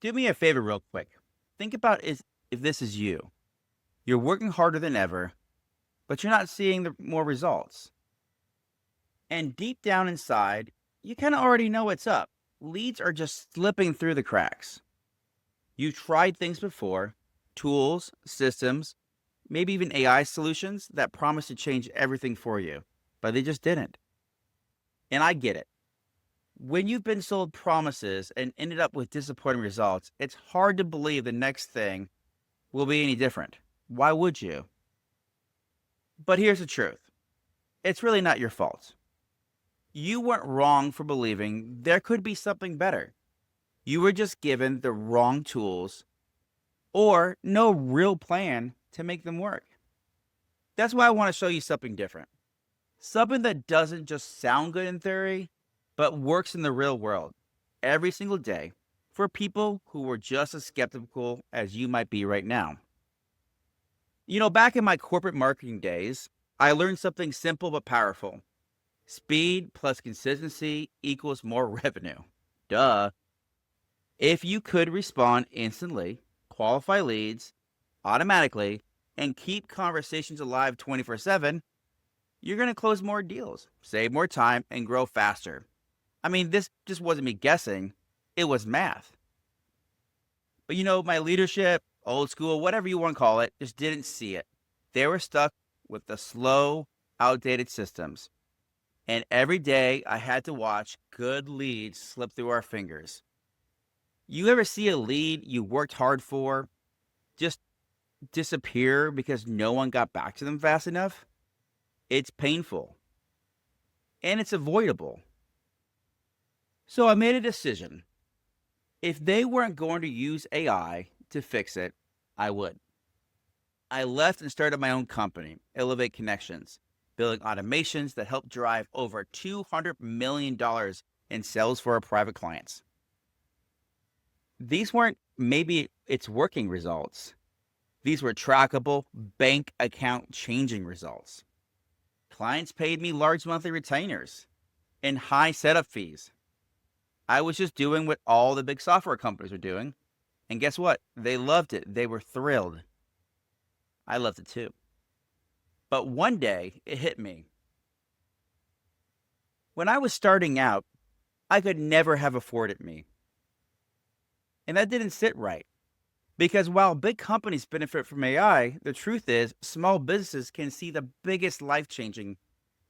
Do me a favor real quick. Think about if this is you. You're working harder than ever, but you're not seeing the more results. And deep down inside, you kind of already know what's up. Leads are just slipping through the cracks. You tried things before, tools, systems, maybe even AI solutions that promise to change everything for you, but they just didn't. And I get it. When you've been sold promises and ended up with disappointing results, it's hard to believe the next thing will be any different. Why would you? But here's the truth, it's really not your fault. You weren't wrong for believing there could be something better. You were just given the wrong tools or no real plan to make them work. That's why I want to show you something different. Something that doesn't just sound good in theory, but works in the real world every single day for people who were just as skeptical as you might be right now. Back in my corporate marketing days, I learned something simple but powerful. Speed plus consistency equals more revenue. Duh. If you could respond instantly, qualify leads automatically, and keep conversations alive 24/7, you're going to close more deals, save more time, and grow faster. I mean, this just wasn't me guessing, it was math. But my leadership, old school, whatever you want to call it, just didn't see it. They were stuck with the slow, outdated systems. And every day I had to watch good leads slip through our fingers. You ever see a lead you worked hard for just disappear because no one got back to them fast enough? It's painful and it's avoidable. So I made a decision. If they weren't going to use AI to fix it, I would. I left and started my own company, Elevate Connections, building automations that help drive over $200 million in sales for our private clients. These weren't maybe it's working results. These were trackable, bank account changing results. Clients paid me large monthly retainers and high setup fees. I was just doing what all the big software companies were doing. And guess what? They loved it. They were thrilled. I loved it too. But one day it hit me. When I was starting out, I could never have afforded me. And that didn't sit right. Because while big companies benefit from AI, the truth is small businesses can see the biggest life changing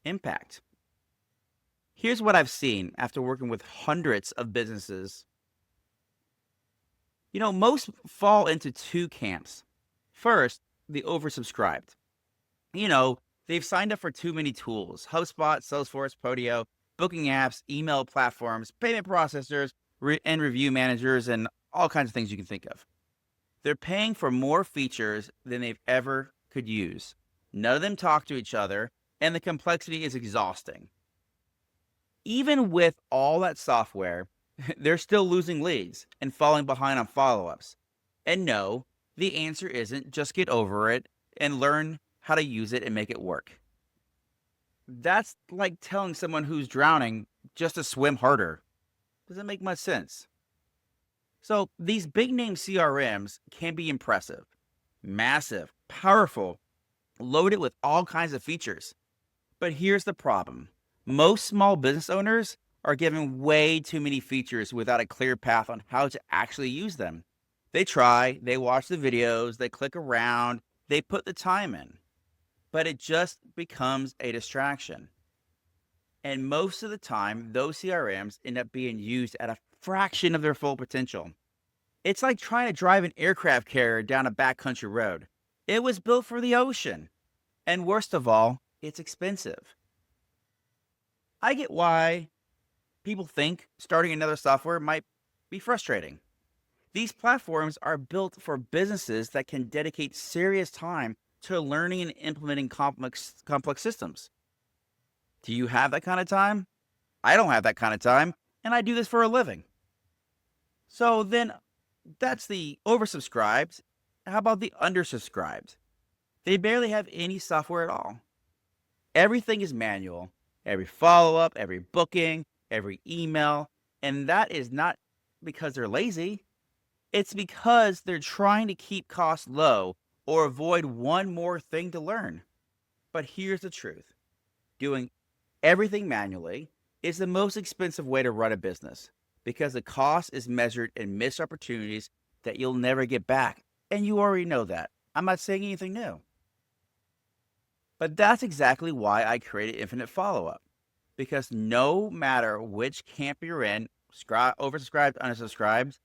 impact. Here's what I've seen after working with hundreds of businesses. Most fall into two camps. First, the oversubscribed. They've signed up for too many tools: HubSpot, Salesforce, Podio, booking apps, email platforms, payment processors, and review managers, and all kinds of things you can think of. They're paying for more features than they've ever could use. None of them talk to each other, and the complexity is exhausting. Even with all that software, they're still losing leads and falling behind on follow-ups. And no, the answer isn't just get over it and learn how to use it and make it work. That's like telling someone who's drowning just to swim harder. Doesn't make much sense. So these big name CRMs can be impressive, massive, powerful, loaded with all kinds of features. But here's the problem. Most small business owners are given way too many features without a clear path on how to actually use them. They try, they watch the videos, they click around, they put the time in, but it just becomes a distraction. And most of the time, those CRMs end up being used at a fraction of their full potential. It's like trying to drive an aircraft carrier down a backcountry road. It was built for the ocean. And worst of all, it's expensive. I get why people think starting another software might be frustrating. These platforms are built for businesses that can dedicate serious time to learning and implementing complex systems. Do you have that kind of time? I don't have that kind of time, and I do this for a living. So then that's the oversubscribed. How about the undersubscribed? They barely have any software at all. Everything is manual. Every follow-up, every booking, every email. And that is not because they're lazy. It's because they're trying to keep costs low or avoid one more thing to learn. But here's the truth: doing everything manually is the most expensive way to run a business because the cost is measured in missed opportunities that you'll never get back. And you already know that. I'm not saying anything new. But that's exactly why I created Infinite Follow Up. Because no matter which camp you're in, oversubscribed, unsubscribed,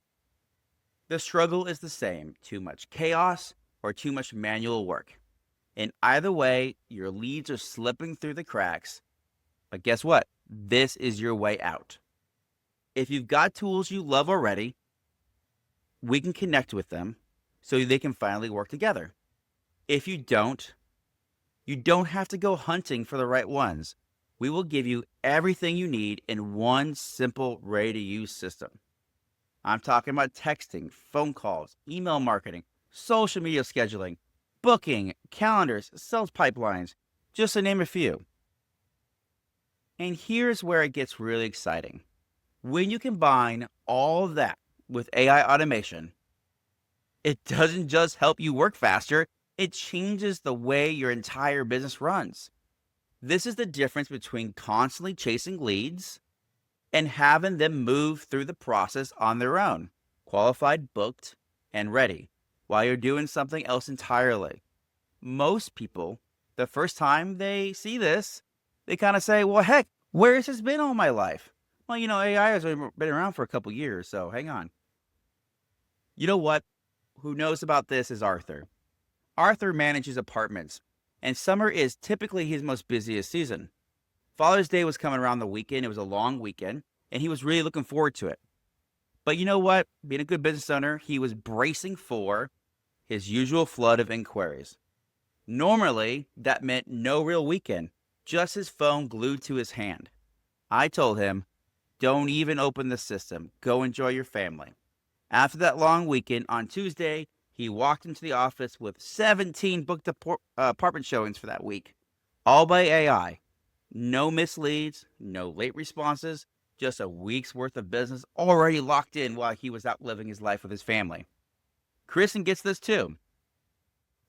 the struggle is the same: too much chaos or too much manual work. In either way, your leads are slipping through the cracks. But guess what? This is your way out. If you've got tools you love already, we can connect with them so they can finally work together. If you don't have to go hunting for the right ones. We will give you everything you need in one simple, ready to use system. I'm talking about texting, phone calls, email marketing, social media scheduling, booking, calendars, sales pipelines, just to name a few. And here's where it gets really exciting. When you combine all of that with AI automation, it doesn't just help you work faster, it changes the way your entire business runs. This is the difference between constantly chasing leads and having them move through the process on their own, qualified, booked, and ready, while you're doing something else entirely. Most people, the first time they see this, they kind of say, well, heck, where has this been all my life? Well, AI has been around for a couple years, so hang on. You know what? Who knows about this is Arthur. Arthur manages apartments, and summer is typically his most busiest season. Father's Day was coming around the weekend. It was a long weekend, and he was really looking forward to it. But you know what? Being a good business owner, he was bracing for his usual flood of inquiries. Normally, that meant no real weekend, just his phone glued to his hand. I told him, don't even open the system. Go enjoy your family. After that long weekend, on Tuesday, he walked into the office with 17 booked apartment showings for that week, all by AI. No misleads, no late responses, just a week's worth of business already locked in while he was out living his life with his family. Kristen gets this too.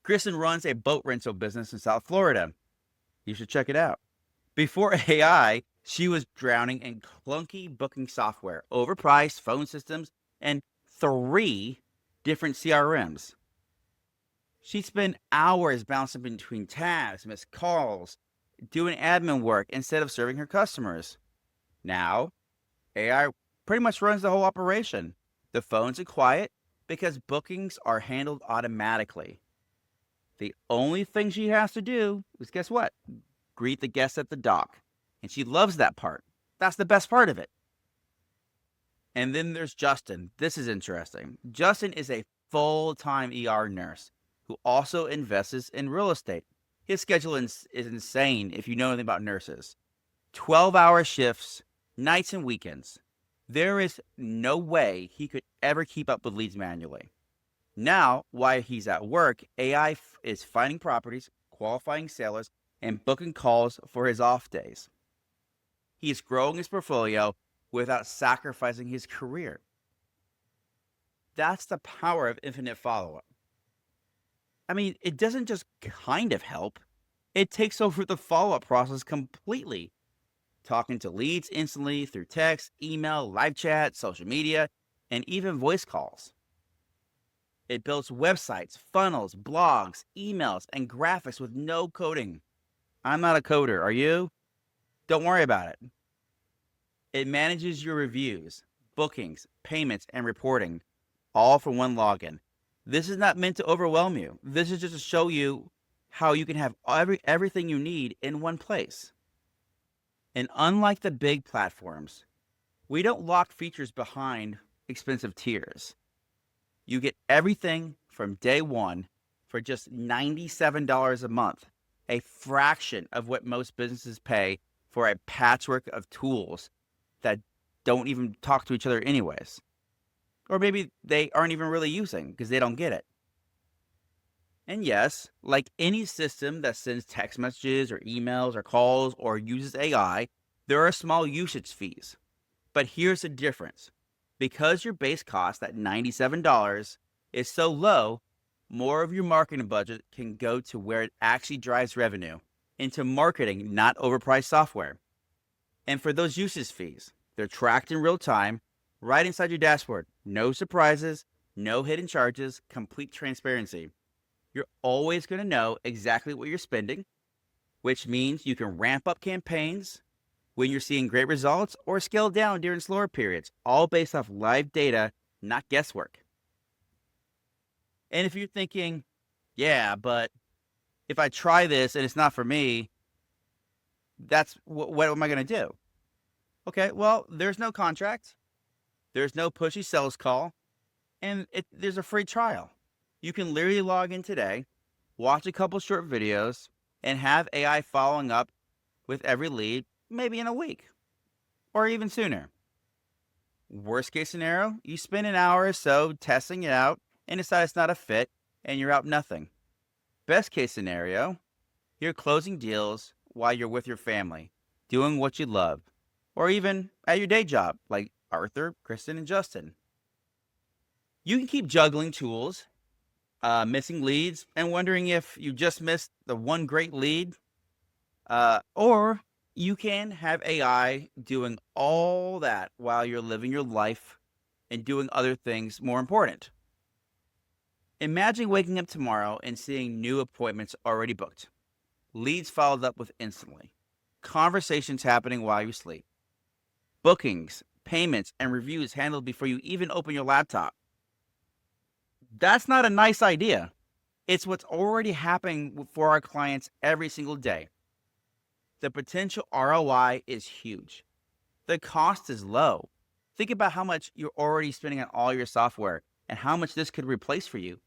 Kristen runs a boat rental business in South Florida. You should check it out. Before AI, she was drowning in clunky booking software, overpriced phone systems, and 3 different CRMs. She'd spend hours bouncing between tabs, missed calls, doing admin work instead of serving her customers. Now, AI pretty much runs the whole operation. The phones are quiet because bookings are handled automatically. The only thing she has to do is, guess what? Greet the guests at the dock. And she loves that part. That's the best part of it. And then there's Justin. This is interesting. Justin is a full-time ER nurse who also invests in real estate. His schedule is insane if you know anything about nurses. 12-hour shifts, nights and weekends. There is no way he could ever keep up with leads manually. Now, while he's at work, AI is finding properties, qualifying sellers, and booking calls for his off days. He is growing his portfolio without sacrificing his career. That's the power of infinite follow-up. I mean, it doesn't just kind of help. It takes over the follow-up process completely. Talking to leads instantly through text, email, live chat, social media, and even voice calls. It builds websites, funnels, blogs, emails, and graphics with no coding. I'm not a coder, are you? Don't worry about it. It manages your reviews, bookings, payments, and reporting, all from one login. This is not meant to overwhelm you. This is just to show you how you can have everything you need in one place. And unlike the big platforms, we don't lock features behind expensive tiers. You get everything from day one for just $97 a month, a fraction of what most businesses pay for a patchwork of tools that don't even talk to each other anyways. Or maybe they aren't even really using because they don't get it. And yes, like any system that sends text messages or emails or calls or uses AI, there are small usage fees. But here's the difference. Because your base cost at $97 is so low, more of your marketing budget can go to where it actually drives revenue, into marketing, not overpriced software. And for those usage fees, they're tracked in real time, right inside your dashboard. No surprises, no hidden charges, complete transparency. You're always going to know exactly what you're spending, which means you can ramp up campaigns when you're seeing great results or scale down during slower periods, all based off live data, not guesswork. And if you're thinking, yeah, but if I try this and it's not for me, what am I going to do? Okay, well, there's no contract, there's no pushy sales call, and there's a free trial. You can literally log in today, watch a couple short videos, and have AI following up with every lead, maybe in a week or even sooner. Worst case scenario, you spend an hour or so testing it out and decide it's not a fit and you're out nothing. Best case scenario, you're closing deals while you're with your family, doing what you love, or even at your day job like Arthur, Kristen, and Justin. You can keep juggling tools, missing leads, and wondering if you just missed the one great lead. Or you can have AI doing all that while you're living your life and doing other things more important. Imagine waking up tomorrow and seeing new appointments already booked, leads followed up with instantly, conversations happening while you sleep, bookings, payments, and reviews handled before you even open your laptop. That's not a nice idea. It's what's already happening for our clients every single day. The potential ROI is huge. The cost is low. Think about how much you're already spending on all your software and how much this could replace for you.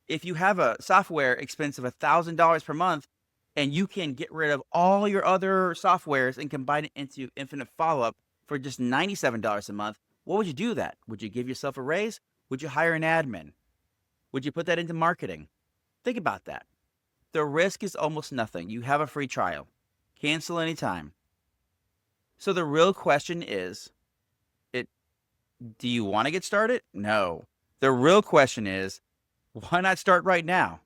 If you have a software expense of $1,000 per month and you can get rid of all your other softwares and combine it into infinite follow-up for just $97 a month, what would you do that? Would you give yourself a raise? Would you hire an admin? Would you put that into marketing? Think about that. The risk is almost nothing. You have a free trial. Cancel anytime. So the real question is, do you want to get started? No. The real question is, why not start right now?